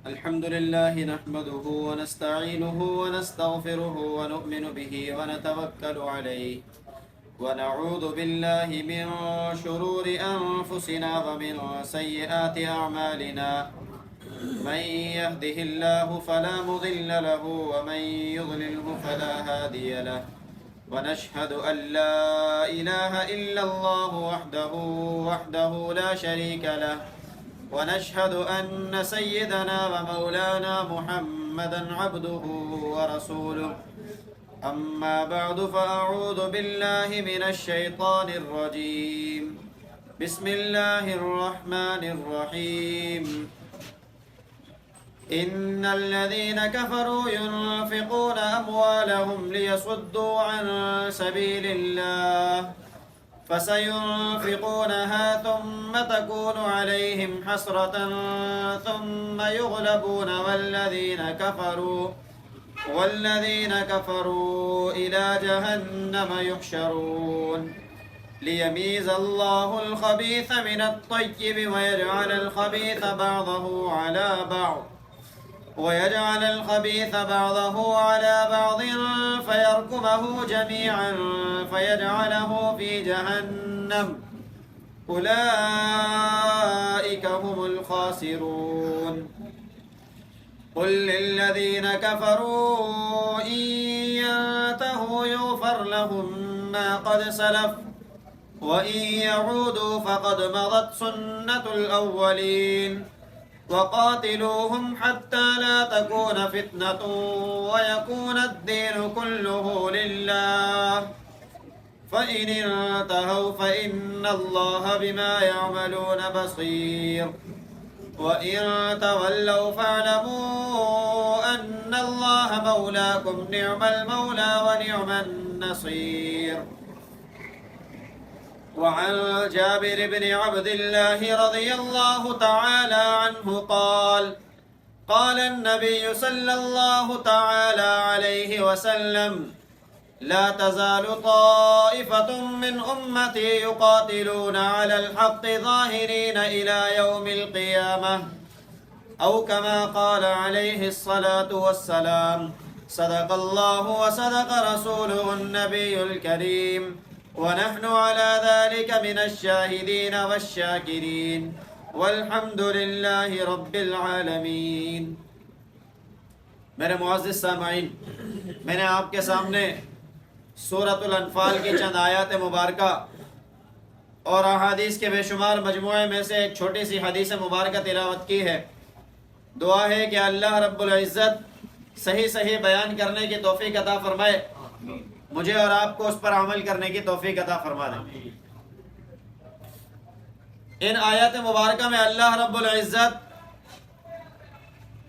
الحمد لله نحمده ونستعينه ونستغفره ونؤمن به ونتوكل عليه ونعوذ بالله من شرور أنفسنا ومن سيئات أعمالنا. من يهده الله فلا مضل له ومن يضلله فلا هادي له. ونشهد أن لا إله إلا الله وحده لا شريك له. ونشهد أن سيدنا ومولانا محمدا عبده ورسوله. أما بعد فأعوذ بالله من الشيطان الرجيم. بسم الله الرحمن الرحيم. إن الذين كفروا ينفقون أموالهم ليصدوا عن سبيل الله فسينفقونها ثم تكون عليهم حسرة ثم يغلبون والذين كفروا إلى جهنم يحشرون. ليميز الله الخبيث من الطيب ويجعل الخبيث بعضه على بعض فيركمه جميعا فيجعله في جهنم. أولئك هم الخاسرون. قل للذين كفروا إن ينتهوا يغفر لهم ما قد سلف وإن يعودوا فقد مضت سنة الأولين. وقاتلوهم حتى لا تكون فتنة ويكون الدين كله لله. فإن انتهوا فإن الله بما يعملون بصير. وإن تولوا فاعلموا أن الله مولاكم نعم المولى ونعم النصير. وعن جابر بن عبد الله رضي الله تعالى عنه قال النبي صلى الله تعالى عليه وسلم: لا تزال طائفة من أمتي يقاتلون على الحق ظاهرين إلى يوم القيامة، أو كما قال عليه الصلاة والسلام. صدق الله وصدق رسوله النبي الكريم، ونحن على ذلك من الشاهدين والشاكرين، والحمد لله رب العالمین. میرے معزز سامعین، میں نے آپ کے سامنے سورۃ الانفال کی چند آیات مبارکہ اور احادیث کے بے شمار مجموعے میں سے ایک چھوٹی سی حدیث مبارکہ تلاوت کی ہے. دعا ہے کہ اللہ رب العزت صحیح بیان کرنے کی توفیق عطا فرمائے، مجھے اور آپ کو اس پر عمل کرنے کی توفیق عطا فرما دے. ان آیات مبارکہ میں اللہ رب العزت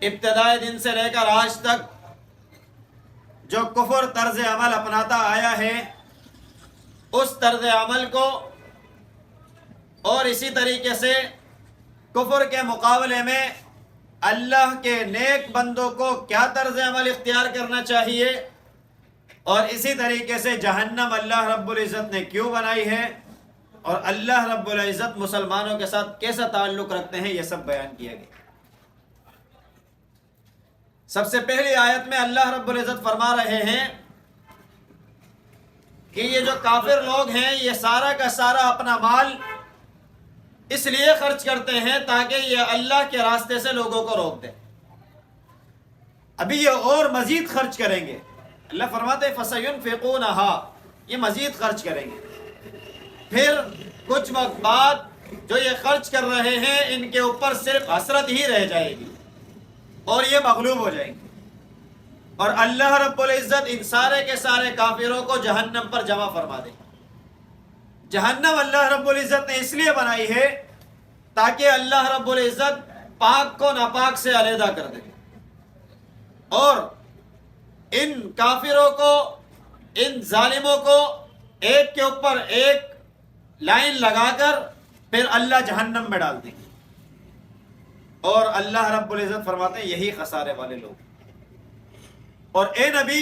ابتدائے دن سے لے کر آج تک جو کفر طرز عمل اپناتا آیا ہے، اس طرز عمل کو اور اسی طریقے سے کفر کے مقابلے میں اللہ کے نیک بندوں کو کیا طرز عمل اختیار کرنا چاہیے، اور اسی طریقے سے جہنم اللہ رب العزت نے کیوں بنائی ہے، اور اللہ رب العزت مسلمانوں کے ساتھ کیسا تعلق رکھتے ہیں، یہ سب بیان کیا گیا. سب سے پہلی آیت میں اللہ رب العزت فرما رہے ہیں کہ یہ جو کافر لوگ ہیں یہ سارا کا سارا اپنا مال اس لیے خرچ کرتے ہیں تاکہ یہ اللہ کے راستے سے لوگوں کو روک دیں. ابھی یہ اور مزید خرچ کریں گے. اللہ فرماتے ہیں فَسَيُنْفِقُونَهَا، یہ مزید خرچ کریں گے. پھر کچھ وقت بعد جو یہ خرچ کر رہے ہیں ان کے اوپر صرف حسرت ہی رہ جائے گی اور یہ مغلوب ہو جائیں گے، اور اللہ رب العزت ان سارے کے سارے کافروں کو جہنم پر جمع فرما دے. جہنم اللہ رب العزت نے اس لیے بنائی ہے تاکہ اللہ رب العزت پاک کو ناپاک سے علیحدہ کر دے، اور ان کافروں کو، ان ظالموں کو ایک کے اوپر ایک لائن لگا کر پھر اللہ جہنم میں ڈال دیں گے. اور اللہ رب العزت فرماتے ہیں یہی خسارے والے لوگ. اور اے نبی،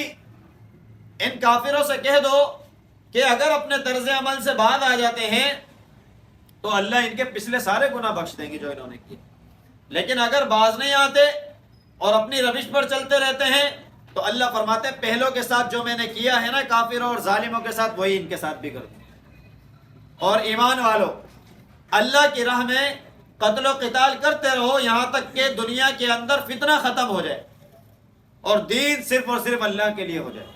ان کافروں سے کہہ دو کہ اگر اپنے طرز عمل سے بعد آ جاتے ہیں تو اللہ ان کے پچھلے سارے گناہ بخش دیں گے جو انہوں نے کیے، لیکن اگر باز نہیں آتے اور اپنی روش پر چلتے رہتے ہیں تو اللہ فرماتے ہیں پہلوں کے ساتھ جو میں نے کیا ہے نا کافروں اور ظالموں کے ساتھ وہی ان کے ساتھ بھی کروں۔ اور ایمان والو، اللہ کی راہ میں قتل و قتال کرتے رہو یہاں تک کہ دنیا کے اندر فتنہ ختم ہو جائے اور دین صرف اور صرف اللہ کے لیے ہو جائے۔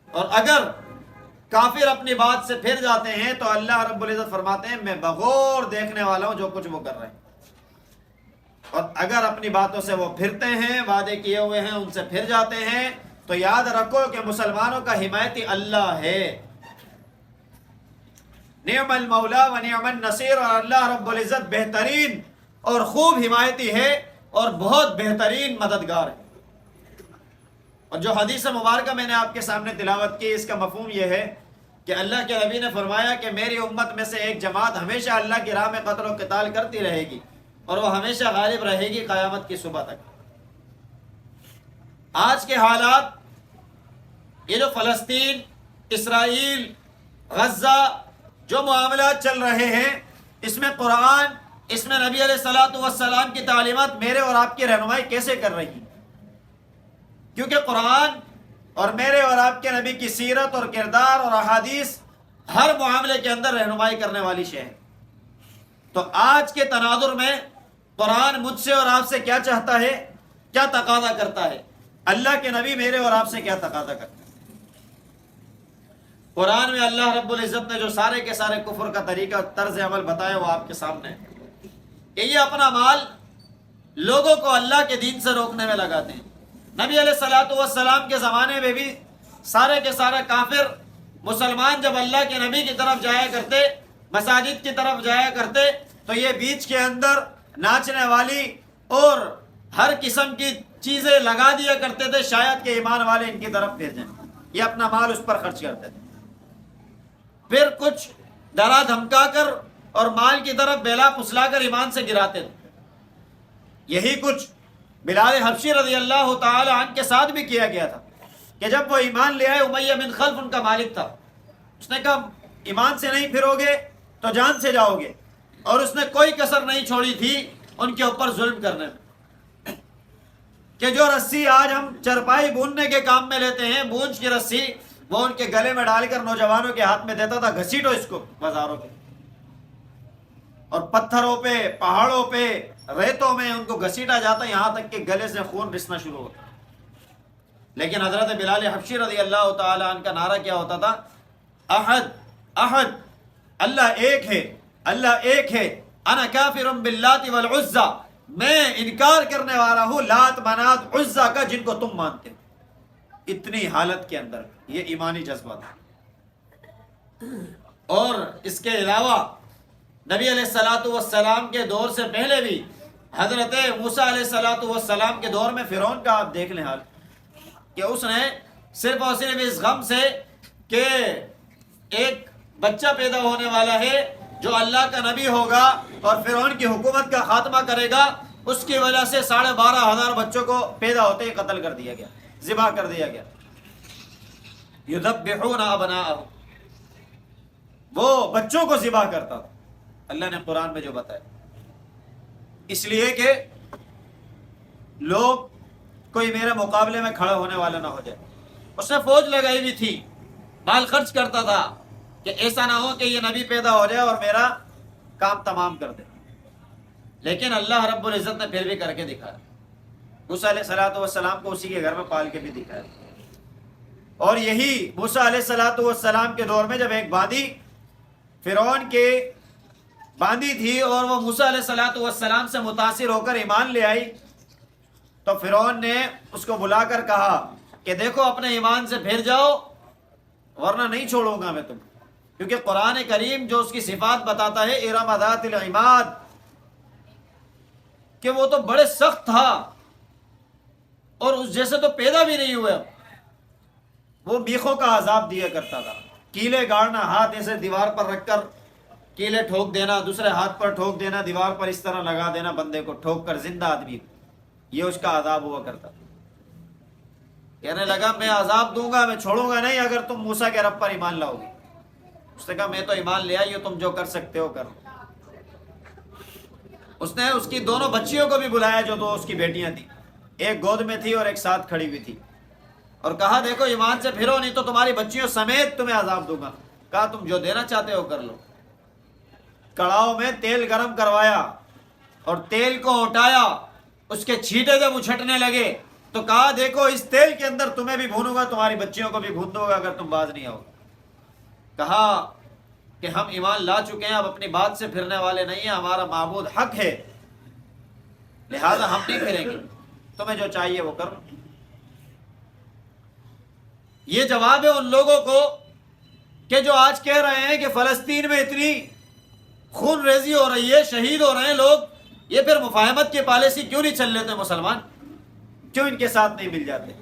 اور اگر کافر اپنی بات سے پھر جاتے ہیں تو اللہ رب العزت فرماتے ہیں میں بغور دیکھنے والا ہوں جو کچھ وہ کر رہے ہیں۔ اور اگر اپنی باتوں سے وہ پھرتے ہیں، وعدے کیے ہوئے ہیں ان سے پھر جاتے ہیں، تو یاد رکھو کہ مسلمانوں کا حمایتی اللہ ہے۔ نعم المولا و نعم النصیر، اور اللہ رب العزت بہترین اور خوب حمایتی ہے اور بہت بہترین مددگار ہے۔ اور جو حدیث مبارکہ میں نے آپ کے سامنے تلاوت کی، اس کا مفہوم یہ ہے کہ اللہ کے نبی نے فرمایا کہ میری امت میں سے ایک جماعت ہمیشہ اللہ کی راہ میں قتل و قتال کرتی رہے گی اور وہ ہمیشہ غالب رہے گی قیامت کی صبح تک۔ آج کے حالات، یہ جو فلسطین، اسرائیل، غزہ جو معاملات چل رہے ہیں، اس میں قرآن، اس میں نبی علیہ الصلوۃ والسلام کی تعلیمات میرے اور آپ کی رہنمائی کیسے کر رہی ہیں؟ کیونکہ قرآن اور میرے اور آپ کے نبی کی سیرت اور کردار اور احادیث ہر معاملے کے اندر رہنمائی کرنے والی شے ہے۔ تو آج کے تناظر میں قرآن مجھ سے اور آپ سے کیا چاہتا ہے، کیا تقاضا کرتا ہے، اللہ کے نبی میرے اور آپ سے کیا تقاضا کرتا ہے؟ قرآن میں اللہ رب العزت نے جو سارے کے سارے کفر کا طریقہ طرز عمل بتایا وہ آپ کے سامنے ہے کہ یہ اپنا مال لوگوں کو اللہ کے دین سے روکنے میں لگاتے ہیں۔ نبی علیہ الصلوۃ والسلام کے زمانے میں بھی سارے کے سارے کافر مسلمان جب اللہ کے نبی کی طرف جایا کرتے، مساجد کی طرف جایا کرتے، تو یہ بیچ کے اندر ناچنے والی اور ہر قسم کی چیزیں لگا دیا کرتے تھے شاید کہ ایمان والے ان کی طرف پھر جائیں۔ یہ اپنا مال اس پر خرچ کرتے تھے، پھر کچھ ڈرا دھمکا کر اور مال کی طرف بیلا پھسلا کر ایمان سے گراتے تھے۔ یہی کچھ بلال حبشی رضی اللہ تعالی عنہ کے ساتھ بھی کیا گیا تھا کہ جب وہ ایمان لے آئے، امیہ بن خلف ان کا مالک تھا، اس نے کہا ایمان سے نہیں پھرو گے تو جان سے جاؤ گے، اور اس نے کوئی کسر نہیں چھوڑی تھی ان کے اوپر ظلم کرنے میں کہ جو رسی آج ہم چرپائی بوننے کے کام میں لیتے ہیں، بونج کی رسی وہ ان کے گلے میں ڈال کر نوجوانوں کے ہاتھ میں دیتا تھا، گھسیٹو اس کو بازاروں پہ، اور پتھروں پہ، پہاڑوں پہ، ریتوں میں ان کو گھسیٹا جاتا یہاں تک کہ گلے سے خون رسنا شروع ہوتا۔ لیکن حضرت بلال حبشی رضی اللہ تعالی عنہ کا نعرہ کیا ہوتا تھا؟ احد احد، اللہ ایک ہے، اللہ ایک ہے، انا کافر باللات والعزى، میں انکار کرنے والا ہوں لات منات عزا کا جن کو تم مانتے ہو۔ اتنی حالت کے اندر یہ ایمانی جذبہ تھا۔ اور اس کے علاوہ نبی علیہ الصلوۃ والسلام کے دور سے پہلے بھی حضرت موسیٰ علیہ الصلوۃ والسلام کے دور میں فرعون کا آپ دیکھ لیں حال، کہ اس نے صرف اور صرف اس غم سے کہ ایک بچہ پیدا ہونے والا ہے جو اللہ کا نبی ہوگا اور فرعون کی حکومت کا خاتمہ کرے گا، اس کی وجہ سے 12,500 بچوں کو پیدا ہوتے ہی قتل کر دیا گیا، ذبح کر دیا گیا۔ یذبحون ابناءہم، وہ بچوں کو ذبح کرتا تھا، اللہ نے قرآن میں جو بتایا، اس لیے کہ لوگ کوئی میرے مقابلے میں کھڑا ہونے والا نہ ہو جائے۔ اس نے فوج لگائی بھی تھی، مال خرچ کرتا تھا کہ ایسا نہ ہو کہ یہ نبی پیدا ہو جائے اور میرا کام تمام کر دے، لیکن اللہ رب العزت نے پھر بھی کر کے دکھایا۔ موسیٰ علیہ الصلوۃ والسلام کو اسی کے گھر میں پال کے بھی دکھایا۔ اور یہی موسیٰ علیہ الصلوۃ والسلام کے دور میں جب ایک باندی فرعون کے باندی تھی اور وہ موسیٰ علیہ الصلوۃ والسلام سے متاثر ہو کر ایمان لے آئی، تو فرعون نے اس کو بلا کر کہا کہ دیکھو اپنے ایمان سے پھر جاؤ ورنہ نہیں چھوڑوں گا میں تم، کیونکہ قرآن کریم جو اس کی صفات بتاتا ہے ارم ذات العماد، کہ وہ تو بڑے سخت تھا اور اس جیسے تو پیدا بھی نہیں ہوئے، وہ میخوں کا عذاب دیا کرتا تھا، کیلے گاڑنا، ہاتھ ایسے دیوار پر رکھ کر کیلے ٹھوک دینا، دوسرے ہاتھ پر ٹھوک دینا، دیوار پر اس طرح لگا دینا بندے کو ٹھوک کر، زندہ آدمی، یہ اس کا عذاب ہوا کرتا تھا۔ کہنے لگا میں عذاب دوں گا، میں چھوڑوں گا نہیں اگر تم موسیٰ کے رب پر ایمان لاؤ گے۔ اس نے کہا میں تو ایمان لے آئی ہوں، تم جو کر سکتے ہو کرو۔ اس نے اس کی دونوں بچیوں کو بھی بلایا جو دو اس کی بیٹیاں تھیں، ایک گود میں تھی اور ایک ساتھ کھڑی ہوئی تھی، اور کہا دیکھو ایمان سے پھرو نہیں تو تمہاری بچیوں سمیت تمہیں عذاب دوں گا۔ کہا تم جو دینا چاہتے ہو کر لو۔ کڑاؤ میں تیل گرم کروایا اور تیل کو اٹھایا، اس کے چھینٹے جب اچھٹنے لگے تو کہا دیکھو اس تیل کے اندر تمہیں بھی بھونوں گا، تمہاری بچیوں کو بھی بھون دوں گا اگر تم باز نہیں آؤ۔ کہا کہ ہم ایمان لا چکے ہیں، اب اپنی بات سے پھرنے والے نہیں ہیں، ہمارا معبود حق ہے، لہذا ہم نہیں پھریں گے، تمہیں جو چاہیے وہ کرو۔ یہ جواب ہے ان لوگوں کو کہ جو آج کہہ رہے ہیں کہ فلسطین میں اتنی خون ریزی ہو رہی ہے، شہید ہو رہے ہیں لوگ، یہ پھر مفاہمت کی پالیسی کیوں نہیں چل لیتے مسلمان؟ کیوں ان کے ساتھ نہیں مل جاتے؟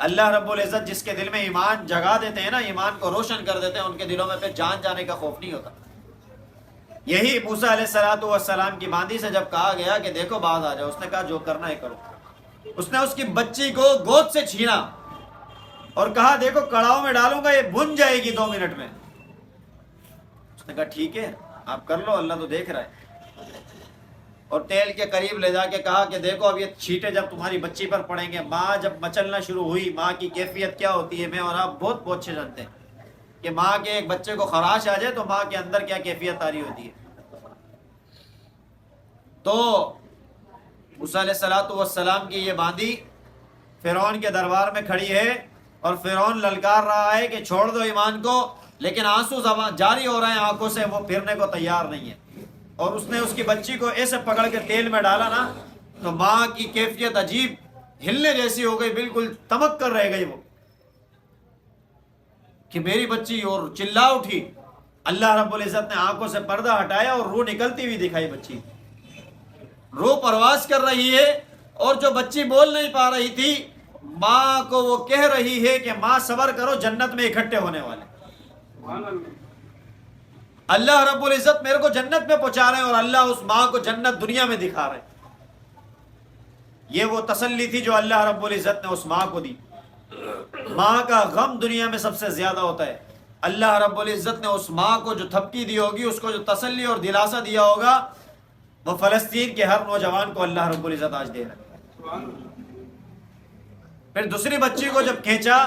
اللہ رب العزت جس کے دل میں ایمان جگا دیتے ہیں نا، ایمان کو روشن کر دیتے ہیں، ان کے دلوں میں پھر جان جانے کا خوف نہیں ہوتا۔ یہی موسیٰ علیہ السلام کی باندی سے جب کہا گیا کہ دیکھو باز آ جاؤ، اس نے کہا جو کرنا ہے کرو۔ اس نے اس کی بچی کو گود سے چھینا اور کہا دیکھو کڑاؤ میں ڈالوں گا، یہ بھن جائے گی 2 منٹ میں۔ اس نے کہا ٹھیک ہے آپ کر لو، اللہ تو دیکھ رہا ہے۔ اور تیل کے قریب لے جا کے کہا کہ دیکھو اب یہ چھینٹے جب تمہاری بچی پر پڑیں گے، ماں جب مچلنا شروع ہوئی، ماں کی کیفیت کیا ہوتی ہے میں اور آپ بہت اچھے جانتے ہیں کہ ماں کے ایک بچے کو خراش آ جائے تو ماں کے اندر کیا کیفیت آ رہی ہوتی ہے۔ تو موسیٰ علیہ السلام کی یہ باندی فرعون کے دربار میں کھڑی ہے اور فرعون للکار رہا ہے کہ چھوڑ دو ایمان کو، لیکن آنسو جاری ہو رہے ہیں آنکھوں سے، وہ پھرنے کو تیار نہیں ہے۔ اور اس نے اس کی بچی کو ایسے پکڑ کے تیل میں ڈالا نا تو ماں کی کیفیت عجیب ہلنے جیسی ہو گئی، بالکل تمک کر رہ گئی وہ کہ میری بچی، اور چلا اٹھی۔ اللہ رب العزت نے آنکھوں سے پردہ ہٹایا اور روح نکلتی ہوئی دکھائی، بچی روح پرواز کر رہی ہے، اور جو بچی بول نہیں پا رہی تھی ماں کو وہ کہہ رہی ہے کہ ماں صبر کرو، جنت میں اکٹھے ہونے والے۔ اللہ رب العزت میرے کو جنت میں پہنچا رہے ہیں اور اللہ اس ماں کو جنت دنیا میں دکھا رہے ہیں۔ یہ وہ تسلی تھی جو اللہ رب العزت نے اس ماں کو دی۔ ماں کا غم دنیا میں سب سے زیادہ ہوتا ہے، اللہ رب العزت نے اس ماں کو جو تھپکی دی ہوگی، اس کو جو تسلی اور دلاسا دیا ہوگا، وہ فلسطین کے ہر نوجوان کو اللہ رب العزت آج دے رہا ہے۔ پھر دوسری بچی کو جب کھینچا،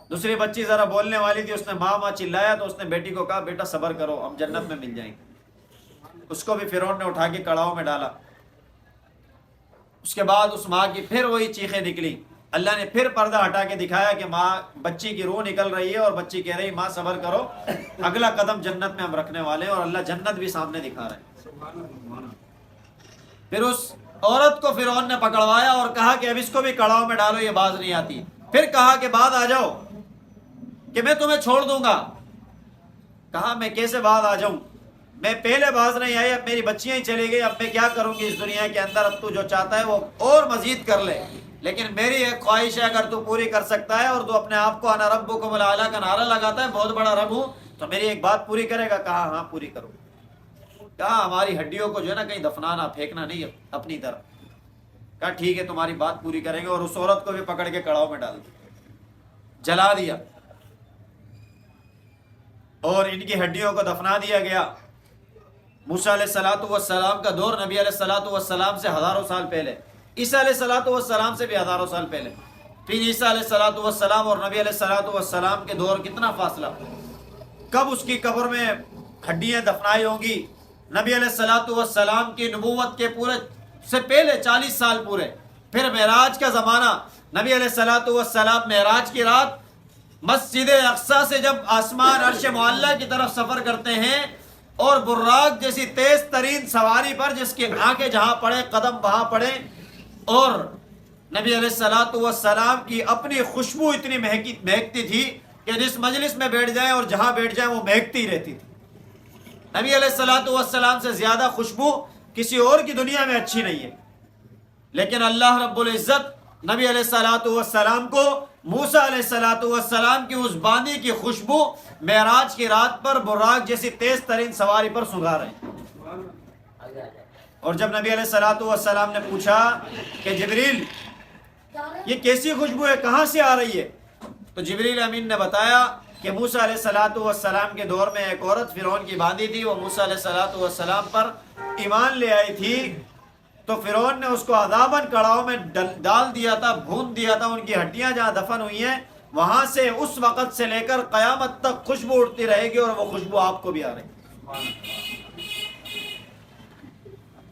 دوسری بچی ذرا بولنے والی تھی، اس نے ماں ماں چلایا تو اس نے بیٹی کو کہا بیٹا صبر کرو، ہم جنت میں مل جائیں گے۔ اس کو بھی فرعون نے اٹھا کے کڑاؤ میں ڈالا۔ اس کے بعد اس ماں کی پھر وہی چیخیں نکلی، اللہ نے پھر پردہ ہٹا کے دکھایا کہ ماں، بچی کی روح نکل رہی ہے اور بچی کہہ رہی ماں صبر کرو، اگلا قدم جنت میں ہم رکھنے والے ہیں، اور اللہ جنت بھی سامنے دکھا رہے ہیں۔ پھر اس عورت کو فرعون نے پکڑوایا اور کہا کہ اب اس کو بھی کڑاؤ میں ڈالو، یہ باز نہیں آتی۔ پھر کہا کہ بعد آ جاؤ کہ میں تمہیں چھوڑ دوں گا۔ کہا میں کیسے بعد آ جاؤں، میں پہلے باز نہیں آئی، اب میری بچیاں ہی چلی گئی، اب میں کیا کروں گی اس دنیا کے اندر، اب تو جو چاہتا ہے وہ اور مزید کر لے، لیکن میری ایک خواہش ہے اگر تو پوری کر سکتا ہے، اور تو اپنے آپ کو انا ربکم الاعلی کا نعرہ لگاتا ہے، بہت بڑا رب ہوں، تو میری ایک بات پوری کرے گا؟ کہا ہاں پوری کرو۔ کہا ہماری ہڈیوں کو جو ہے نا کہیں دفنانا، پھینکنا نہیں اپنی طرف۔ کہا ٹھیک ہے تمہاری بات پوری کریں گے، اور اس عورت کو بھی پکڑ کے کڑاؤ میں ڈال دیا، جلا دیا، اور ان کی ہڈیوں کو دفنا دیا گیا۔ موسیٰ علیہ السلام کا دور نبی علیہ السلام سے ہزاروں سال پہلے، عیسیٰ علیہ السلام سے بھی ہزاروں سال پہلے۔ پھر عیسیٰ علیہ السلام اور نبی علیہ السلام کے دور کتنا فاصلہ، کب اس کی قبر میں ہڈیاں دفنائی ہوں گی؟ نبی علیہ السلام کی نبوت کے پورے سے پہلے 40 سال پورے۔ پھر معراج کا زمانہ، نبی علیہ السلام معراج کی رات مسجد اقصیٰ سے جب آسمان عرش معلیٰ کی طرف سفر کرتے ہیں، اور براق جیسی تیز ترین سواری پر جس کی آنکھیں جہاں پڑے قدم وہاں پڑے، اور نبی علیہ السلام کی اپنی خوشبو اتنی مہکتی تھی کہ جس مجلس میں بیٹھ جائیں اور جہاں بیٹھ جائیں وہ مہکتی رہتی تھی۔ نبی علیہ السلام سے زیادہ خوشبو کسی اور کی دنیا میں اچھی نہیں ہے، لیکن اللہ رب العزت نبی علیہ السلام کو موسیٰ علیہ السلام کی اس باندی کی خوشبو معراج کی رات پر براق جیسی تیز ترین سواری پر سنگھا رہے ہیں۔ اور جب نبی علیہ السلام نے پوچھا کہ جبریل یہ کیسی خوشبو ہے، کہاں سے آ رہی ہے، تو جبریل امین نے بتایا کہ موسیٰ علیہ السلام کے دور میں ایک عورت فرعون کی باندی تھی، وہ موسیٰ علیہ السلام پر ایمان لے آئی تھی، تو فرعون نے اس کو عذاباً کڑاؤ میں ڈال دیا تھا، بھون دیا تھا، ان کی ہڈیاں جہاں دفن ہوئی ہیں وہاں سے اس وقت سے لے کر قیامت تک خوشبو اٹھتی رہے گی، اور وہ خوشبو آپ کو بھی آ رہی ہے۔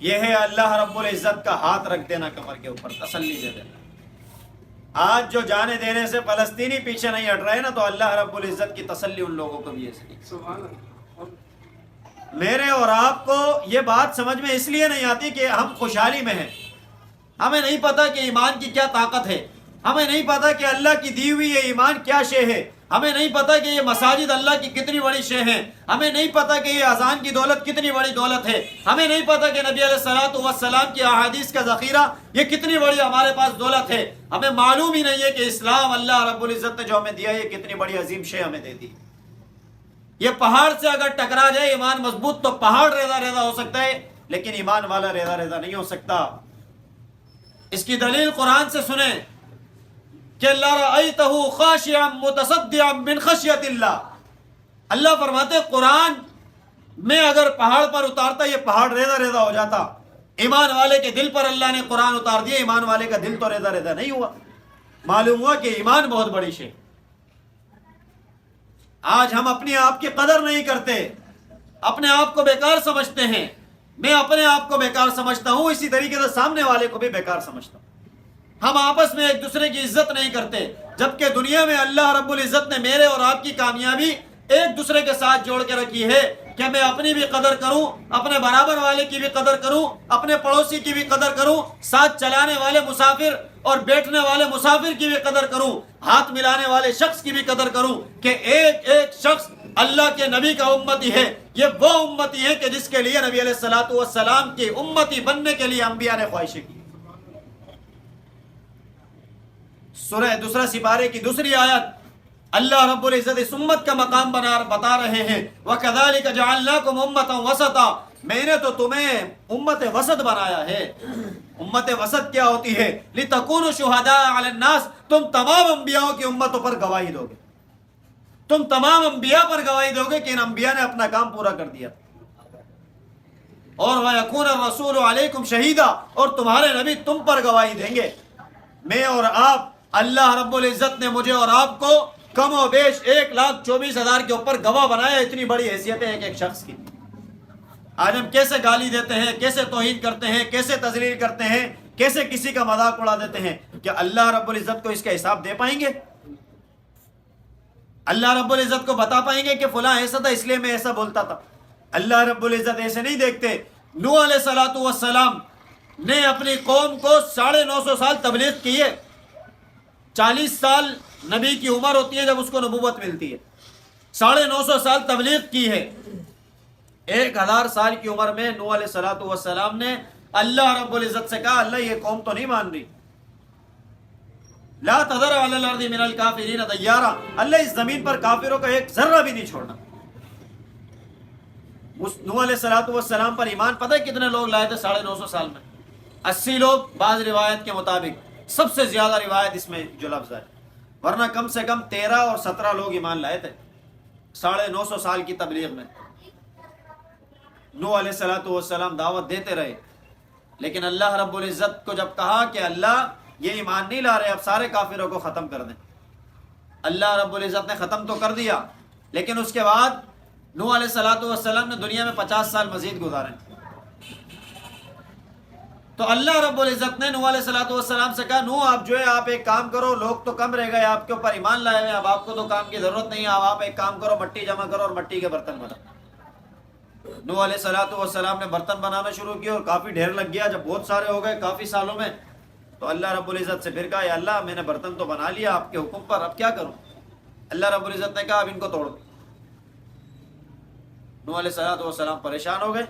یہ ہے اللہ رب العزت کا ہاتھ رکھ دینا کمر کے اوپر، تسلی دے دینا۔ آج جو جانے دینے سے فلسطینی پیچھے نہیں ہٹ رہے نا، تو اللہ رب العزت کی تسلی ان لوگوں کو بھی ہے۔ میرے اور آپ کو یہ بات سمجھ میں اس لیے نہیں آتی کہ ہم خوشحالی میں ہیں، ہمیں نہیں پتا کہ ایمان کی کیا طاقت ہے، ہمیں نہیں پتا کہ اللہ کی دی ہوئی یہ ایمان کیا شے ہے، ہمیں نہیں پتا کہ یہ مساجد اللہ کی کتنی بڑی شے ہیں، ہمیں نہیں پتا کہ یہ اذان کی دولت کتنی بڑی دولت ہے، ہمیں نہیں پتا کہ نبی علیہ الصلوۃ والسلام کی احادیث کا ذخیرہ یہ کتنی بڑی ہمارے پاس دولت ہے، ہمیں معلوم ہی نہیں ہے کہ اسلام اللہ رب العزت نے جو ہمیں دیا یہ کتنی بڑی عظیم شے ہمیں دے دی۔ یہ پہاڑ سے اگر ٹکرا جائے ایمان مضبوط تو پہاڑ ریزہ ریزہ ہو سکتا ہے، لیکن ایمان والا ریزہ ریزہ نہیں ہو سکتا۔ اس کی دلیل قرآن سے سنیں کہ لَرَأَيْتَهُ خَاشِعًا مُتَصَدِّعًا مِّنْ خَشْيَةِ اللَّهِ، اللہ فرماتے قرآن میں اگر پہاڑ پر اتارتا یہ پہاڑ ریزہ ریزہ ہو جاتا۔ ایمان والے کے دل پر اللہ نے قرآن اتار دیا، ایمان والے کا دل تو ریزہ ریزہ نہیں ہوا۔ معلوم ہوا کہ ایمان بہت بڑی شے۔ آج ہم اپنے آپ کی قدر نہیں کرتے، اپنے آپ کو بیکار سمجھتے ہیں۔ میں اپنے آپ کو بیکار سمجھتا ہوں، اسی طریقے سے سامنے والے کو بھی بیکار سمجھتا ہوں۔ ہم آپس میں ایک دوسرے کی عزت نہیں کرتے، جبکہ دنیا میں اللہ رب العزت نے میرے اور آپ کی کامیابی ایک دوسرے کے ساتھ جوڑ کے رکھی ہے کہ میں اپنی بھی قدر کروں، اپنے برابر والے کی بھی قدر کروں، اپنے پڑوسی کی بھی قدر کروں، ساتھ چلانے والے مسافر اور بیٹھنے والے مسافر کی بھی قدر کروں، ہاتھ ملانے والے شخص کی بھی قدر کروں کہ ایک ایک شخص اللہ کے نبی کا امتی ہے۔ یہ وہ امتی ہے کہ جس کے لیے نبی علیہ الصلوۃ والسلام کی امتی بننے کے لیے انبیاء نے خواہشیں کی۔ سورہ دوسرا سپارے کی دوسری آیت اللہ رب العزت اس امت کا مقام بتا رہے ہیں، وَكَذَلِكَ جَعَلْنَاكُمْ أُمَّةً وَسَطًا، میں نے تو تمہیں امت وسط بنایا ہے۔ امت وسط کیا ہوتی ہے؟ لِتَكُونُوا شُهَدَاءَ عَلَى النَّاسِ، تم تمام انبیاء کی امتوں پر گواہی دو گے، تم تمام انبیاء پر گواہی دو گے کہ ان انبیاء نے اپنا کام پورا کر دیا۔ اور وَيَكُونَ الرَّسُولُ عَلَيْكُمْ شَهِيدًا، اور تمہارے نبی تم پر گواہی دیں گے۔ میں اور آپ، اللہ رب العزت نے مجھے اور آپ کو کم و بیش 1,24,000 کے اوپر گواہ بنایا۔ اتنی بڑی حیثیت ہے ایک ایک شخص کی۔ آج ہم کیسے گالی دیتے ہیں، کیسے توہین کرتے ہیں، کیسے تذلیل کرتے ہیں، کیسے کسی کا مذاق اڑا دیتے ہیں، کیا اللہ رب العزت کو اس کا حساب دے پائیں گے؟ اللہ رب العزت کو بتا پائیں گے کہ فلاں ایسا تھا اس لیے میں ایسا بولتا تھا؟ اللہ رب العزت ایسے نہیں دیکھتے۔ نوح علیہ الصلوۃ والسلام نے اپنی قوم کو 950 سال تبلیغ کی ہے۔ 40 سال نبی کی عمر ہوتی ہے جب اس کو نبوت ملتی ہے، 950 سال تبلیغ کی ہے۔ 1000 سال کی عمر میں نوح علیہ الصلوۃ والسلام نے اللہ رب العزت سے کہا اللہ یہ قوم تو نہیں مان رہی، لا تذر علی الارض من الکافرین دیارا، اللہ اس زمین پر کافروں کا ایک ذرہ بھی نہیں چھوڑنا۔ اس نوح علیہ الصلوۃ والسلام پر ایمان پتہ ہے کتنے لوگ لائے تھے 950 سال میں؟ 80 لوگ بعض روایت کے مطابق، سب سے زیادہ روایت اس میں جو لفظ ہے، ورنہ کم سے کم 13 اور 17 لوگ ایمان لائے تھے 950 سال کی تبلیغ میں۔ نوح علیہ الصلوۃ والسلام دعوت دیتے رہے، لیکن اللہ رب العزت کو جب کہا کہ اللہ یہ ایمان نہیں لا رہے، اب سارے کافروں کو ختم کر دیں، اللہ رب العزت نے ختم تو کر دیا، لیکن اس کے بعد نوح علیہ الصلوۃ والسلام نے دنیا میں 50 سال مزید گزارے۔ تو اللہ رب العزت نے نوح علیہ الصلوۃ والسلام سے کہا نوح آپ جو ہے آپ ایک کام کرو، لوگ تو کم رہ گئے آپ کے اوپر ایمان لائے ہوئے، اب آپ کو تو کام کی ضرورت نہیں ہے، اب آپ ایک کام کرو مٹی جمع کرو اور مٹی کے برتن بناؤ۔ نوح علیہ الصلوۃ والسلام نے برتن بنانا شروع کیا اور کافی ڈھیر لگ گیا۔ جب بہت سارے ہو گئے کافی سالوں میں تو اللہ رب العزت سے پھر کہا یا اللہ میں نے برتن تو بنا لیا آپ کے حکم پر، اب کیا کروں؟ اللہ رب العزت نے کہا اب ان کو توڑ دو۔ نوح علیہ الصلوۃ والسلام پریشان ہو گئے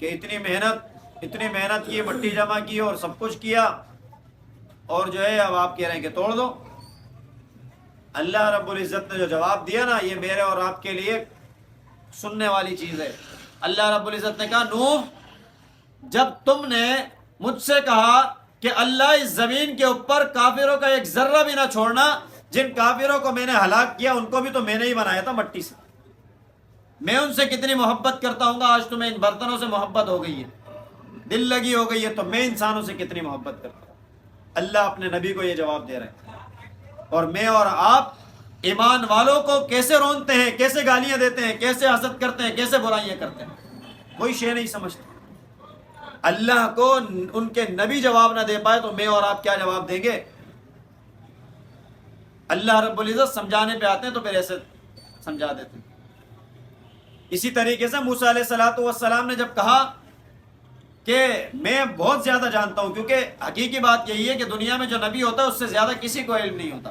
کہ اتنی محنت کی، مٹی جمع کی اور سب کچھ کیا، اور جو ہے اب آپ کہہ رہے ہیں کہ توڑ دو۔ اللہ رب العزت نے جو جواب دیا نا یہ میرے اور آپ کے لیے سننے والی چیز ہے۔ اللہ رب العزت نے کہا نوح جب تم نے مجھ سے کہا کہ اللہ اس زمین کے اوپر کافروں کا ایک ذرہ بھی نہ چھوڑنا، جن کافروں کو میں نے ہلاک کیا ان کو بھی تو میں نے ہی بنایا تھا مٹی سے، میں ان سے کتنی محبت کرتا ہوں گا، آج تمہیں ان برتنوں سے محبت ہو گئی ہے۔ دل لگی ہو گئی ہے تو میں انسانوں سے کتنی محبت کرتا ہوں. اللہ اپنے نبی کو یہ جواب دے رہے ہیں. اور میں اور آپ ایمان والوں کو کیسے رونتے ہیں، کیسے گالیاں دیتے ہیں، کیسے حسد کرتے ہیں، کیسے برائیاں کرتے ہیں، کوئی شے نہیں سمجھتے. اللہ کو ان کے نبی جواب نہ دے پائے تو میں اور آپ کیا جواب دیں گے؟ اللہ رب العزت سمجھانے پہ آتے ہیں تو پھر ایسے سمجھا دیتے ہیں. اسی طریقے سے موسیٰ علیہ الصلوۃ والسلام نے جب کہا کہ میں بہت زیادہ جانتا ہوں، کیونکہ حقیقی بات یہی ہے کہ دنیا میں جو نبی ہوتا ہے اس سے زیادہ کسی کو علم نہیں ہوتا.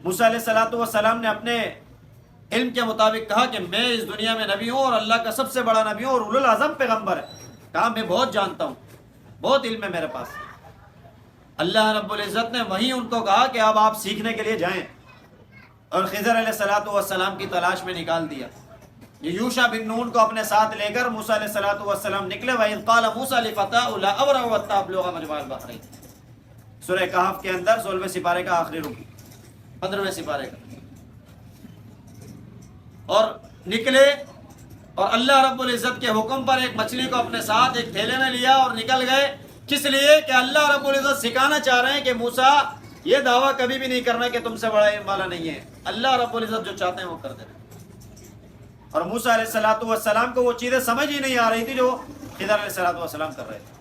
موسیٰ علیہ الصلوۃ والسلام نے اپنے علم کے مطابق کہا کہ میں اس دنیا میں نبی ہوں اور اللہ کا سب سے بڑا نبی ہوں اور اولو العزم پیغمبر ہے. کہا میں بہت جانتا ہوں، بہت علم ہے میرے پاس. اللہ رب العزت نے وہیں ان کو کہا کہ اب آپ سیکھنے کے لیے جائیں، اور خضر علیہ الصلوۃ والسلام کی تلاش میں نکال دیا. یوشع بن نون کو اپنے ساتھ لے کر موسیٰ علیہ الصلوۃ والسلام نکلے. وَإِذْ قَالَ مُوسَىٰ لِفَتَاهُ لَا أَبْرَحُ حَتَّىٰ أَبْلُغَ مَجْمَعَ الْبَحْرَيْنِ. سورہ کہف کے اندر 16ویں سپارے کا آخری رکوع، 15ویں سپارے کا. اور نکلے اور اللہ رب العزت کے حکم پر ایک مچھلی کو اپنے ساتھ ایک تھیلے میں لیا اور نکل گئے. کس لیے؟ کہ اللہ رب العزت سکھانا چاہ رہے ہیں کہ موسیٰ یہ دعویٰ کبھی بھی نہیں کرنا کہ تم سے بڑا علم والا نہیں ہے. اللہ رب العزت جو چاہتے ہیں وہ کر دیتے ہیں. اور موسیٰ علیہ الصلوۃ والسلام کو وہ چیزیں سمجھ ہی نہیں آ رہی تھی جو خضر علیہ الصلوۃ والسلام کر رہے تھے.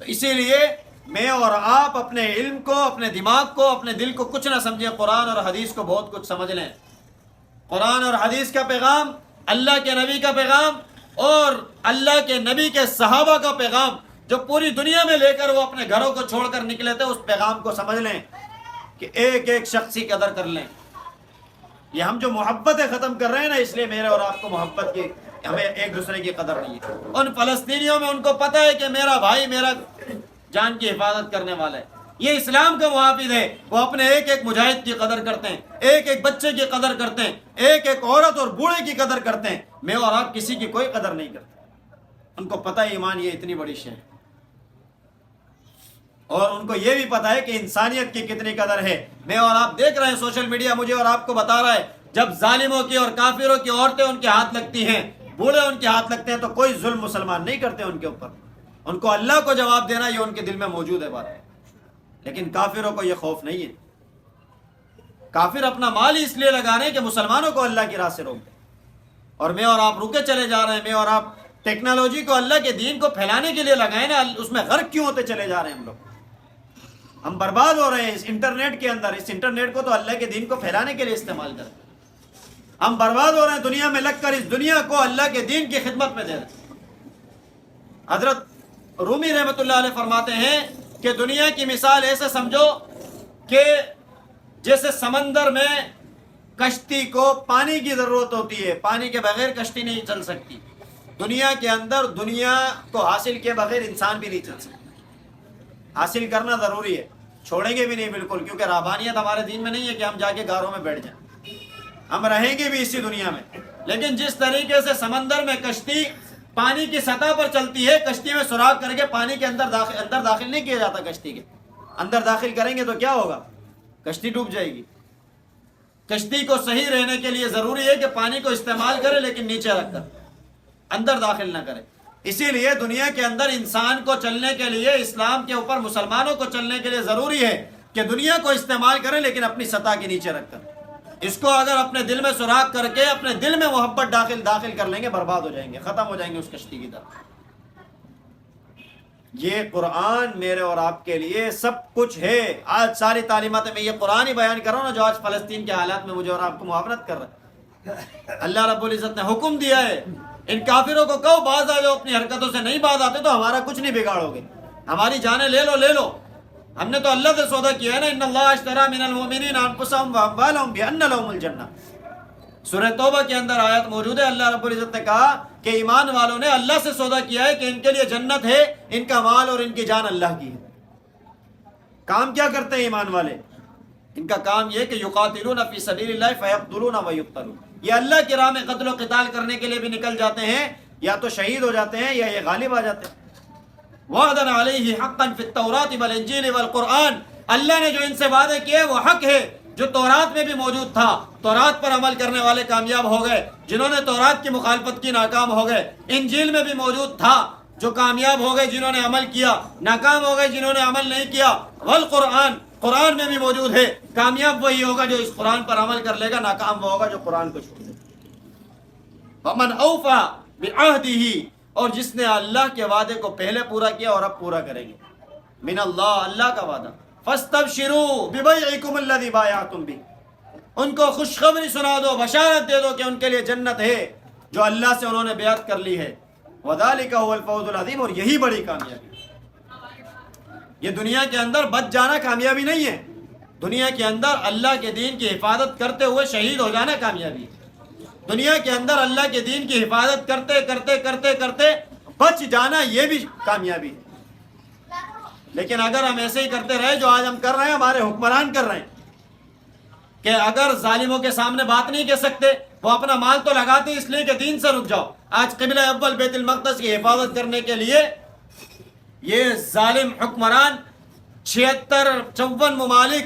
تو اسی لیے میں اور آپ اپنے علم کو، اپنے دماغ کو، اپنے دل کو کچھ نہ سمجھیں، قرآن اور حدیث کو بہت کچھ سمجھ لیں. قرآن اور حدیث کا پیغام، اللہ کے نبی کا پیغام اور اللہ کے نبی کے صحابہ کا پیغام جو پوری دنیا میں لے کر وہ اپنے گھروں کو چھوڑ کر نکلے تھے، اس پیغام کو سمجھ لیں کہ ایک ایک شخص کی قدر کر لیں. یہ ہم جو محبتیں ختم کر رہے ہیں نا، اس لیے میرے اور آپ کو محبت کی، ہمیں ایک دوسرے کی قدر نہیں ہے. ان فلسطینیوں میں ان کو پتہ ہے کہ میرا بھائی میرا جان کی حفاظت کرنے والا ہے، یہ اسلام کا محافظ ہے. وہ اپنے ایک ایک مجاہد کی قدر کرتے ہیں، ایک ایک بچے کی قدر کرتے ہیں، ایک ایک عورت اور بوڑھے کی قدر کرتے ہیں. میں اور آپ کسی کی کوئی قدر نہیں کرتے. ان کو پتہ ہے ایمان یہ اتنی بڑی شے ہے، اور ان کو یہ بھی پتا ہے کہ انسانیت کی کتنی قدر ہے. میں اور آپ دیکھ رہے ہیں سوشل میڈیا مجھے اور آپ کو بتا رہا ہے، جب ظالموں کی اور کافروں کی عورتیں ان کے ہاتھ لگتی ہیں، بوڑھے ان کے ہاتھ لگتے ہیں، تو کوئی ظلم مسلمان نہیں کرتے ان کے اوپر. ان کو اللہ کو جواب دینا یہ ان کے دل میں موجود ہے بات. لیکن کافروں کو یہ خوف نہیں ہے. کافر اپنا مال ہی اس لیے لگا رہے ہیں کہ مسلمانوں کو اللہ کی راہ سے روک دیں. اور میں اور آپ رکے چلے جا رہے ہیں. میں اور آپ ٹیکنالوجی کو اللہ کے دین کو پھیلانے کے لیے لگائیں نا، اس میں غرق کیوں ہوتے چلے جا رہے ہیں ہم لوگ؟ ہم برباد ہو رہے ہیں اس انٹرنیٹ کے اندر. اس انٹرنیٹ کو تو اللہ کے دین کو پھیلانے کے لیے استعمال کریں. ہم برباد ہو رہے ہیں دنیا میں لگ کر، اس دنیا کو اللہ کے دین کی خدمت میں دے رہے ہیں. حضرت رومی رحمۃ اللہ علیہ فرماتے ہیں کہ دنیا کی مثال ایسے سمجھو کہ جیسے سمندر میں کشتی کو پانی کی ضرورت ہوتی ہے، پانی کے بغیر کشتی نہیں چل سکتی. دنیا کے اندر دنیا کو حاصل کیے بغیر انسان بھی نہیں چل سکتا. حاصل کرنا ضروری ہے، چھوڑیں گے بھی نہیں بالکل، کیونکہ رہبانیت ہمارے دین میں نہیں ہے کہ ہم جا کے غاروں میں بیٹھ جائیں. ہم رہیں گے بھی اسی دنیا میں. لیکن جس طریقے سے سمندر میں کشتی پانی کی سطح پر چلتی ہے، کشتی میں سوراخ کر کے پانی کے اندر داخل نہیں کیا جاتا. کشتی کے اندر داخل کریں گے تو کیا ہوگا؟ کشتی ڈوب جائے گی. کشتی کو صحیح رہنے کے لیے ضروری ہے کہ پانی کو استعمال کرے، لیکن نیچے رکھ کر، اندر داخل نہ کرے. اسی لیے دنیا کے اندر انسان کو چلنے کے لیے، اسلام کے اوپر مسلمانوں کو چلنے کے لیے ضروری ہے کہ دنیا کو استعمال کریں لیکن اپنی سطح کے نیچے رکھ کر. اس کو اگر اپنے دل میں سوراخ کر کے اپنے دل میں محبت داخل کر لیں گے، برباد ہو جائیں گے، ختم ہو جائیں گے اس کشتی کی طرح. یہ قرآن میرے اور آپ کے لیے سب کچھ ہے. آج ساری تعلیمات میں یہ قرآن ہی بیان کر رہا ہوں نا، جو آج فلسطین کے حالات میں مجھے اور آپ کو معاونت کر رہا ہے. اللہ رب العزت نے حکم دیا ہے ان کافروں کو کہو باز آ جاؤ، اپنی حرکتوں سے نہیں باز آتے تو ہمارا کچھ نہیں بگاڑو گے، ہماری جانیں لے لو. ہم نے تو اللہ سے سودا کیا ہے نا. ان اللہ اشتری من المؤمنین انفسهم واموالهم بان لهم الجنہ. سورہ توبہ کے اندر آیت موجود ہے. اللہ رب العزت نے کہا کہ ایمان والوں نے اللہ سے سودا کیا ہے کہ ان کے لیے جنت ہے، ان کا مال اور ان کی جان اللہ کی ہے. کام کیا کرتے ہیں ایمان والے؟ ان کا کام یہ کہ یقاتلون فی سبیل اللہ فیقتلون ویقتلون. یہ اللہ کی راہ میں قتل و قتال کرنے کے لیے بھی نکل جاتے ہیں، یا تو شہید ہو جاتے ہیں یا یہ غالب آ جاتے ہیں. وعدن علیہ حقا فی التوراۃ والانجیل والقرآن. اللہ نے جو ان سے وعدے کیے وہ حق ہے جو تورات میں بھی موجود تھا، تورات پر عمل کرنے والے کامیاب ہو گئے، جنہوں نے تورات کی مخالفت کی ناکام ہو گئے۔ انجیل میں بھی موجود تھا، جو کامیاب ہو گئے جنہوں نے عمل کیا، ناکام ہو گئے جنہوں نے عمل نہیں کیا۔ والقرآن، قرآن میں بھی موجود ہے، کامیاب وہی ہوگا جو اس قرآن پر عمل کر لے گا، ناکام وہ ہوگا جو قرآن کو چھوڑ دے گا۔ وَمَنْ أَوْفَى بِعَهْدِهِ، اور جس نے اللہ کے وعدے کو پہلے پورا کیا اور اب پورا کریں گے، من اللہ، اللہ کا وعدہ، فَاسْتَبْشِرُوا بِبَيْعِكُمُ الَّذِي بَايَعْتُمْ بِهِ، ان کو خوشخبری سنا دو، بشارت دے دو کہ ان کے لیے جنت ہے جو اللہ سے انہوں نے بیعت کر لی ہے۔ وَذَلِكَ هُوَ الْفَوْزُ الْعَظِيمُ، اور یہی بڑی کامیابی ہے۔ یہ دنیا کے اندر بچ جانا کامیابی نہیں ہے، دنیا کے اندر اللہ کے دین کی حفاظت کرتے ہوئے شہید ہو جانا کامیابی ہے۔ دنیا کے اندر اللہ کے دین کی حفاظت کرتے کرتے کرتے کرتے بچ جانا یہ بھی کامیابی ہے۔ لیکن اگر ہم ایسے ہی کرتے رہے جو آج ہم کر رہے ہیں، ہمارے حکمران کر رہے ہیں، کہ اگر ظالموں کے سامنے بات نہیں کہہ سکتے، وہ اپنا مال تو لگاتے اس لیے کہ دین سے رک جاؤ۔ آج قبلہ اول بیت المقدس کی حفاظت کرنے کے لیے یہ ظالم حکمران 56 ممالک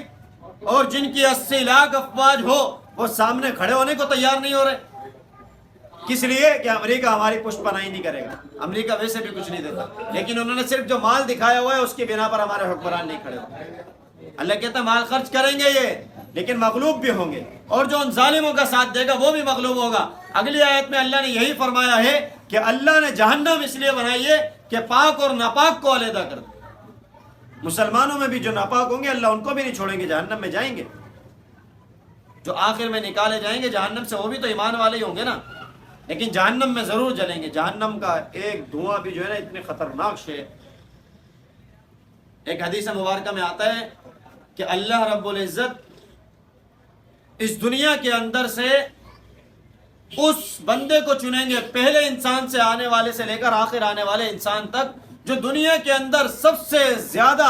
اور جن کی 80 لاکھ افواج ہو، وہ سامنے کھڑے ہونے کو تیار نہیں ہو رہے۔ کس لیے؟ کہ امریکہ ہماری پشت پناہی نہیں کرے گا، امریکہ ویسے بھی کچھ نہیں دیتا، لیکن انہوں نے صرف جو مال دکھایا ہوا ہے اس کی بنا پر ہمارے حکمران نہیں کھڑے ہوتے۔ اللہ کہتا ہے مال خرچ کریں گے یہ، لیکن مغلوب بھی ہوں گے، اور جو ان ظالموں کا ساتھ دے گا وہ بھی مغلوب ہوگا۔ اگلی آیت میں اللہ نے یہی فرمایا ہے کہ اللہ نے جہنم اس لیے بنائی ہے کہ پاک اور ناپاک کو علیحدہ کر دے۔ مسلمانوں میں بھی جو ناپاک ہوں گے اللہ ان کو بھی نہیں چھوڑیں گے، جہنم میں جائیں گے۔ جو آخر میں نکالے جائیں گے جہنم سے وہ بھی تو ایمان والے ہی ہوں گے نا، لیکن جہنم میں ضرور جلیں گے۔ جہنم کا ایک دھواں بھی جو ہے نا اتنے خطرناک شے۔ ایک حدیث مبارکہ میں آتا ہے کہ اللہ رب العزت اس دنیا کے اندر سے اس بندے کو چنیں گے، پہلے انسان سے آنے والے سے لے کر آخر آنے والے انسان تک، جو دنیا کے اندر سب سے زیادہ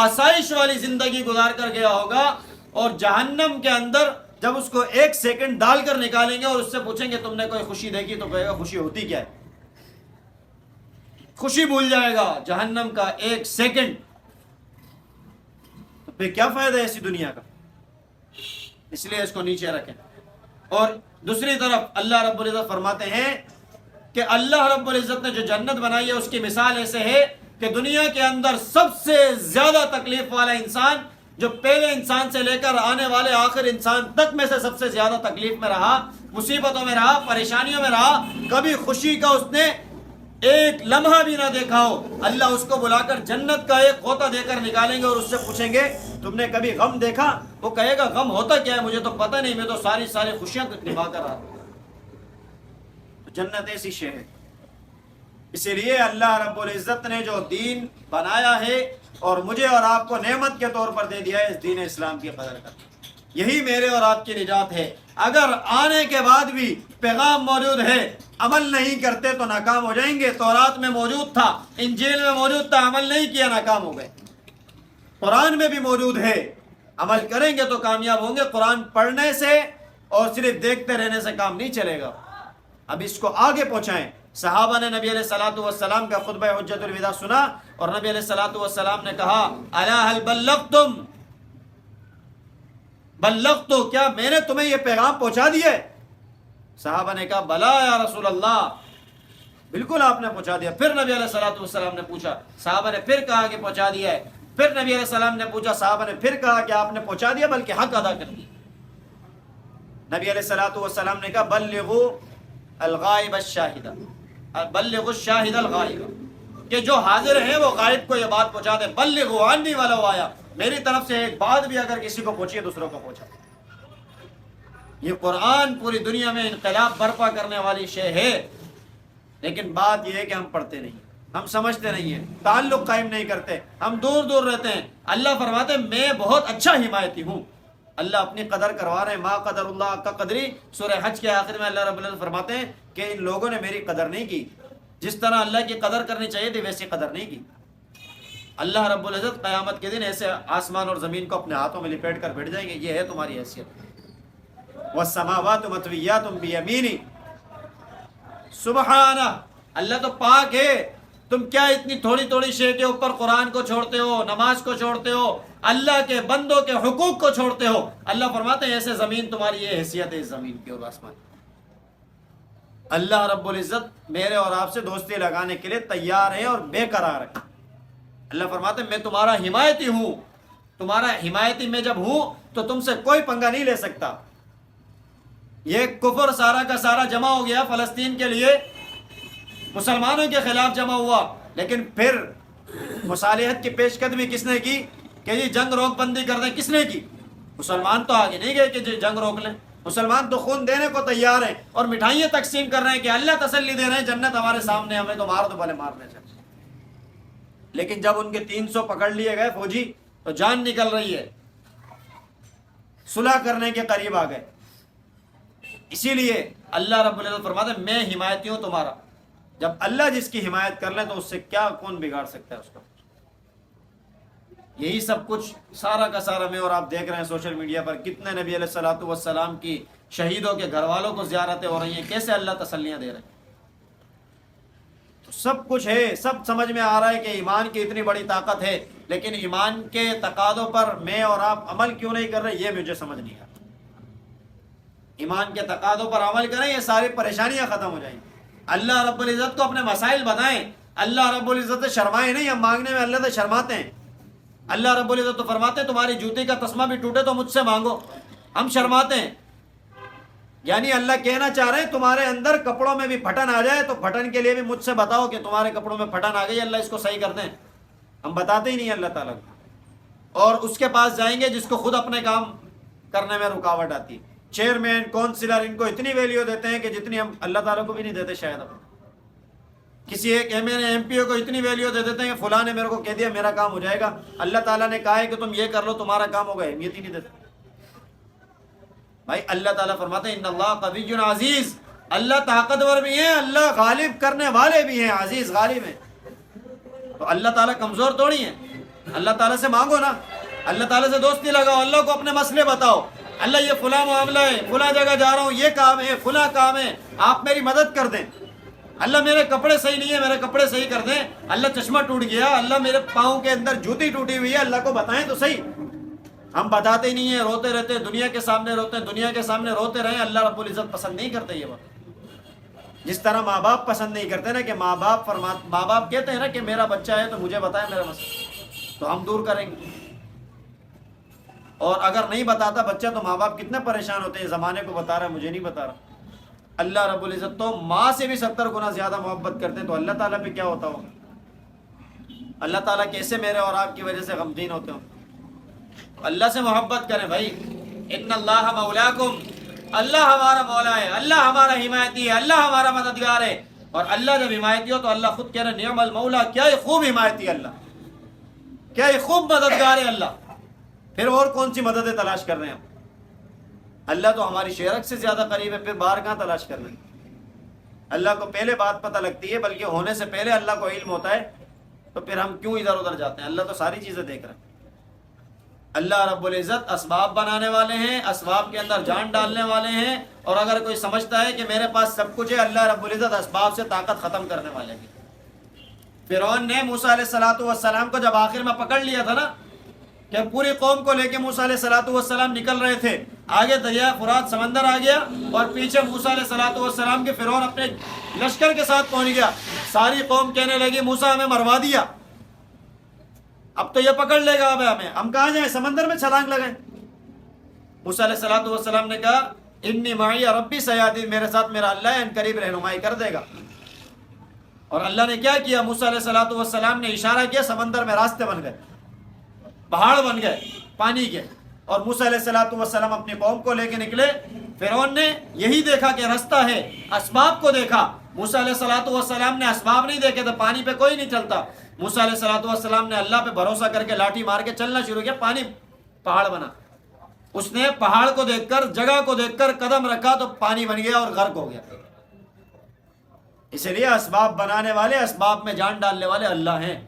آسائش والی زندگی گزار کر گیا ہوگا، اور جہنم کے اندر جب اس کو 1 سیکنڈ ڈال کر نکالیں گے اور اس سے پوچھیں گے تم نے کوئی خوشی دیکھی، تو کہے گا خوشی ہوتی کیا ہے، خوشی بھول جائے گا جہنم کا 1 سیکنڈ۔ تو پھر کیا فائدہ ہے ایسی دنیا کا؟ اس لیے اس کو نیچے رکھیں۔ اور دوسری طرف اللہ رب العزت فرماتے ہیں کہ اللہ رب العزت نے جو جنت بنائی ہے اس کی مثال ایسے ہے کہ دنیا کے اندر سب سے زیادہ تکلیف والا انسان، جو پہلے انسان سے لے کر آنے والے آخر انسان تک میں سے سب سے زیادہ تکلیف میں رہا، مصیبتوں میں رہا، پریشانیوں میں رہا، کبھی خوشی کا اس نے ایک لمحہ بھی نہ دیکھا ہو، اللہ اس کو بلا کر جنت کا ایک غوطہ دے کر نکالیں گے اور اس سے پوچھیں گے تم نے کبھی غم دیکھا؟ وہ کہے گا غم ہوتا کیا ہے مجھے تو پتہ نہیں، میں تو ساری خوشیاں نبھا کر رہا ہوں۔ جنت ایسی شے ہے۔ اسی لیے اللہ رب العزت نے جو دین بنایا ہے اور مجھے اور آپ کو نعمت کے طور پر دے دیا ہے، اس دین اسلام کی قدر کر، یہی میرے اور آپ کی نجات ہے۔ اگر آنے کے بعد بھی پیغام موجود ہے، عمل نہیں کرتے تو ناکام ہو جائیں گے۔ تورات میں موجود تھا، انجیل میں موجود تھا، عمل نہیں کیا ناکام ہو گئے۔ قرآن میں بھی موجود ہے، عمل کریں گے تو کامیاب ہوں گے۔ قرآن پڑھنے سے اور صرف دیکھتے رہنے سے کام نہیں چلے گا۔ اب اس کو آگے پہنچائیں۔ صحابہ نے نبی علیہ الصلوۃ والسلام کا خطبہ حجۃ الوداع سنا اور نبی علیہ الصلوۃ والسلام نے کہا الا هل بلغتم، بلغت، کیا میں نے تمہیں یہ پیغام پہنچا دیا ہے؟ صحابہ نے کہا بلا یا رسول اللہ، بالکل آپ نے پہنچا دیا۔ پھر نبی علیہ الصلوۃ والسلام نے پوچھا، صحابہ نے پھر کہا کہ پہنچا دیا ہے۔ پھر نبی علیہ السلام نے پوچھا، صحابہ نے پھر کہا کہ آپ نے پہنچا دیا بلکہ حق ادا کر دیا۔ نبی علیہ الصلوۃ والسلام نے کہا بلغوا الغائب الشاہد، بلغوا الشاہد الغائب، کہ جو حاضر ہیں وہ غائب کو یہ بات پہنچا دیں۔ بلغوا عنی ولو آیا، میری طرف سے ایک بات بھی اگر کسی کو پہنچی ہے دوسروں کو پہنچا۔ یہ قرآن پوری دنیا میں انقلاب برپا کرنے والی شے ہے، لیکن بات یہ ہے کہ ہم پڑھتے نہیں، ہم سمجھتے نہیں ہیں، تعلق قائم نہیں کرتے، ہم دور دور رہتے ہیں۔ اللہ فرماتے ہیں میں بہت اچھا حمایتی ہوں۔ اللہ اپنی قدر کروا رہے ہیں، ما قدر اللہ کا قدری۔ سورہ حج کے آخر میں اللہ رب العزت فرماتے ہیں کہ ان لوگوں نے میری قدر نہیں کی، جس طرح اللہ کی قدر کرنی چاہیے تھی ویسی قدر نہیں کی۔ اللہ رب العزت قیامت کے دن ایسے آسمان اور زمین کو اپنے ہاتھوں میں لپیٹ کر بیٹھ جائیں گے، یہ ہے تمہاری حیثیت۔ والسماوات مطویات بیمینی، سبحانہ، اللہ تو پاک ہے تم کیا اتنی تھوڑی تھوڑی شے کے اوپر قرآن کو چھوڑتے ہو، نماز کو چھوڑتے ہو، اللہ کے بندوں کے حقوق کو چھوڑتے ہو؟ اللہ فرماتے ہیں ایسے زمین تمہاری یہ حیثیت ہے اس زمین کی اور آسمان۔ اللہ رب العزت میرے اور آپ سے دوستی لگانے کے لیے تیار ہے اور بے قرار ہے۔ اللہ فرماتے ہیں میں تمہارا حمایتی ہوں، تمہارا حمایتی میں جب ہوں تو تم سے کوئی پنگا نہیں لے سکتا۔ یہ کفر سارا کا سارا جمع ہو گیا فلسطین کے لیے، مسلمانوں کے خلاف جمع ہوا، لیکن پھر مصالحت کی پیش قدمی کس نے کی کہ یہ جنگ روک بندی کر دیں؟ کس نے کی؟ مسلمان تو آگے نہیں گئے کہ جنگ روک لیں، مسلمان تو خون دینے کو تیار ہیں اور مٹھائیاں تقسیم کر رہے ہیں کہ اللہ تسلی دے رہے ہیں جنت ہمارے سامنے، ہمیں تو مار دو بھلے مارنے چاہیے۔ لیکن جب ان کے 300 پکڑ لیے گئے فوجی تو جان نکل رہی ہے، صلح کرنے کے قریب آ گئے۔ اسی لیے اللہ رب العزت فرماتے ہیں میں حمایتی ہوں تمہارا۔ جب اللہ جس کی حمایت کر لیں تو اس سے کیا کون بگاڑ سکتا ہے اس کو؟ یہی سب کچھ سارا کا سارا میں اور آپ دیکھ رہے ہیں سوشل میڈیا پر کتنے نبی علیہ الصلوۃ والسلام کی شہیدوں کے گھر والوں کو زیارتیں ہو رہی ہیں، کیسے اللہ تسلیاں دے رہے ہیں۔ تو سب کچھ ہے، سب سمجھ میں آ رہا ہے کہ ایمان کی اتنی بڑی طاقت ہے، لیکن ایمان کے تقاضوں پر میں اور آپ عمل کیوں نہیں کر رہے یہ مجھے سمجھ نہیں آتا۔ ایمان کے تقاضوں پر عمل کریں یہ ساری پریشانیاں ختم ہو جائیں گی۔ اللہ رب العزت کو اپنے مسائل بتائیں، اللہ رب العزت سے شرمائے نہیں، ہم مانگنے میں اللہ سے شرماتے ہیں۔ اللہ رب العزت تو فرماتے ہیں تمہاری جوتی کا تسمہ بھی ٹوٹے تو مجھ سے مانگو، ہم شرماتے ہیں۔ یعنی اللہ کہنا چاہ رہے ہیں تمہارے اندر کپڑوں میں بھی پھٹن آ جائے تو پھٹن کے لیے بھی مجھ سے بتاؤ کہ تمہارے کپڑوں میں پھٹن آ گئی، اللہ اس کو صحیح کر دیں۔ ہم بتاتے ہی نہیں اللہ تعالیٰ کو، اور اس کے پاس جائیں گے جس کو خود اپنے کام کرنے میں رکاوٹ آتی ہے۔ چیئرمین، کونسلر، ان کو اتنی ویلیو دیتے ہیں کہ جتنی ہم اللہ تعالیٰ کو بھی نہیں دیتے شاید۔ کسی ایک ایم پی او کو اتنی ویلیو دے دیتے ہیں کہ فلاں نے میرے کو کہہ دیا میرا کام ہو جائے گا، اللہ تعالیٰ نے کہا ہے کہ تم یہ کر لو تمہارا کام ہوگا، اہمیت ہی نہیں دیتے۔ بھائی اللہ تعالیٰ فرماتے ہیں ان اللہ قوی عزیز، اللہ طاقتور بھی ہیں، اللہ غالب کرنے والے بھی ہیں، عزیز غالب ہیں۔ تو اللہ تعالیٰ کمزور توڑی ہیں، اللہ تعالیٰ سے مانگو نا، اللہ تعالیٰ سے دوستی لگاؤ، اللہ کو اپنے مسئلے بتاؤ، اللہ یہ فلاں معاملہ ہے، فلاں جگہ جا رہا ہوں، یہ کام ہے، فلاں کام ہے، آپ میری مدد کر دیں۔ اللہ میرے کپڑے صحیح نہیں ہے، میرے کپڑے صحیح کر دیں۔ اللہ چشمہ ٹوٹ گیا، اللہ میرے پاؤں کے اندر جوتی ٹوٹی ہوئی ہے، اللہ کو بتائیں تو صحیح۔ ہم بتاتے ہی نہیں ہیں، روتے رہتے ہیں، دنیا کے سامنے روتے ہیں، دنیا کے سامنے روتے رہیں، اللہ رب العزت پسند نہیں کرتے یہ بات۔ جس طرح ماں باپ پسند نہیں کرتے نا کہ ماں باپ کہتے ہیں نا کہ میرا بچہ ہے تو مجھے بتائے میرا مسئلہ، تو ہم دور کریں گے۔ اور اگر نہیں بتاتا بچہ تو ماں باپ کتنے پریشان ہوتے ہیں، زمانے کو بتا رہا ہے مجھے نہیں بتا رہا۔ اللہ رب العزت تو ماں سے بھی 70 گنا زیادہ محبت کرتے ہیں، تو اللہ تعالیٰ پہ کیا ہوتا ہوگا؟ اللہ تعالیٰ کیسے میرے اور آپ کی وجہ سے غمگین ہوتے ہوں؟ اللہ سے محبت کریں بھائی۔ ان اللہ مولاکم، اللہ ہمارا مولا ہے، اللہ ہمارا حمایتی ہے، اللہ ہمارا مددگار ہے۔ اور اللہ جب حمایتی ہو تو اللہ خود کہہ رہے نعم المولا، کیا یہ خوب حمایتی ہے اللہ، کیا یہ خوب مددگار ہے اللہ۔ پھر اور کون سی مددیں تلاش کر رہے ہیں ہم؟ اللہ تو ہماری شرک سے زیادہ قریب ہے، پھر باہر کہاں تلاش کر رہے ہیں؟ اللہ کو پہلے بات پتہ لگتی ہے، بلکہ ہونے سے پہلے اللہ کو علم ہوتا ہے، تو پھر ہم کیوں ادھر ادھر جاتے ہیں؟ اللہ تو ساری چیزیں دیکھ رہے ہیں۔ اللہ رب العزت اسباب بنانے والے ہیں، اسباب کے اندر جان ڈالنے والے ہیں، اور اگر کوئی سمجھتا ہے کہ میرے پاس سب کچھ ہے، اللہ رب العزت اسباب سے طاقت ختم کرنے والے ہیں۔ فرعون نے موسیٰ علیہ السلام کو جب آخر میں پکڑ لیا تھا نا، کہ پوری قوم کو لے کے موسیٰ علیہ السلام نکل رہے تھے، آگے دریا فرات سمندر آ گیا اور پیچھے موسیٰ علیہ السلام کے فرعون اپنے لشکر کے ساتھ پہنچ گیا۔ ساری قوم کہنے لگی موسیٰ ہمیں مروا دیا، اب تو یہ پکڑ لے گا، اب ہم کہاں جائیں؟ سمندر میں چھلانگ لگائیں۔ موسیٰ علیہ السلام نے کہا انی معی ربی سیہدین، میرے ساتھ میرا اللہ ہے، ان قریب رہنمائی کر دے گا۔ اور اللہ نے کیا کیا؟ موسیٰ علیہ السلام نے اشارہ کیا، سمندر میں راستے بن گئے، پہاڑ بن گئے پانی کے، اور موسیٰ علیہ السلام اپنی قوم کو لے کے نکلے۔ فرعون نے یہی دیکھا کہ راستہ ہے، اسباب کو دیکھا۔ موسیٰ علیہ السلام نے اسباب نہیں دیکھے تو پانی پہ کوئی نہیں چلتا۔ موسیٰ علیہ السلام نے اللہ پہ بھروسہ کر کے لاٹھی مار کے چلنا شروع کیا، پانی پہاڑ بنا۔ اس نے پہاڑ کو دیکھ کر، جگہ کو دیکھ کر قدم رکھا تو پانی بن گیا اور غرق ہو گیا۔ اس لیے اسباب بنانے والے، اسباب میں جان ڈالنے والے اللہ ہیں۔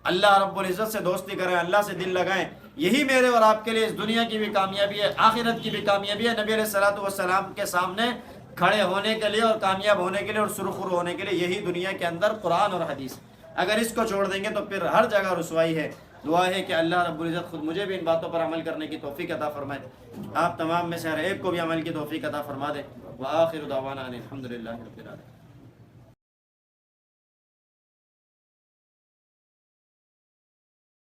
اللہ رب العزت سے دوستی کریں، اللہ سے دل لگائیں، یہی میرے اور آپ کے لیے اس دنیا کی بھی کامیابی ہے، آخرت کی بھی کامیابی ہے۔ نبی علیہ السلام کے سامنے کھڑے ہونے کے لیے اور کامیاب ہونے کے لیے اور سرخرو ہونے کے لیے یہی دنیا کے اندر قرآن اور حدیث۔ اگر اس کو چھوڑ دیں گے تو پھر ہر جگہ رسوائی ہے. دعا ہے کہ اللہ رب العزت خود مجھے بھی ان باتوں پر عمل کرنے کی توفیق عطا فرمائے, آپ تمام میں سے ہر ایک کو بھی عمل کی توفیق عطا فرما دے. وآخر دعوانا ان الحمد للہ رب العالمین.